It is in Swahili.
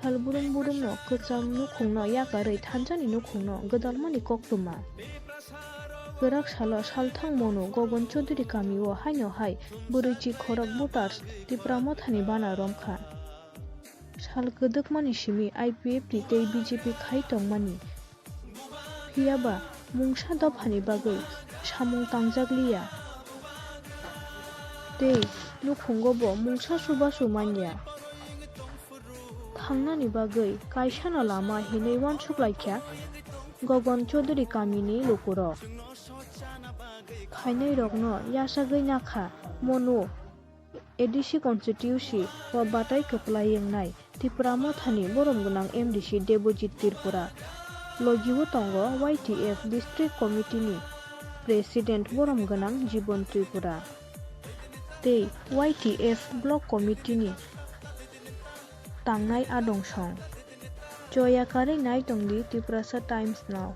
Salbrung no kecham nukhungno yakarui thanjani nukhungno godalmani koktuma. Gerak salo salthang mono gogon choduri kamio haino hai buruchi khorak voters Tipra Mothani Bana Romkha. Sal gedekmani simi IPF tei BJP khai tongmani. Phiyaba mungsa dophani bagui samung tangjagliya. Tei nukhungobo mungsa subasu manya. Thangnani bagui kaisano lama hinui wansuklaikya gogon choduri kamini lukurok. Khainai rokno yasagui nakha Manu Mdc constituency o batai koplayengnai Tipra Mothani borom gonang Mdc Debojit Tripura logiwo tongo YTF district committee ni president borom gonang Cpim Tripura tei YTF block committee ni tangnai adongsong. Yakarui nai tongdi Tiprasa Times Now.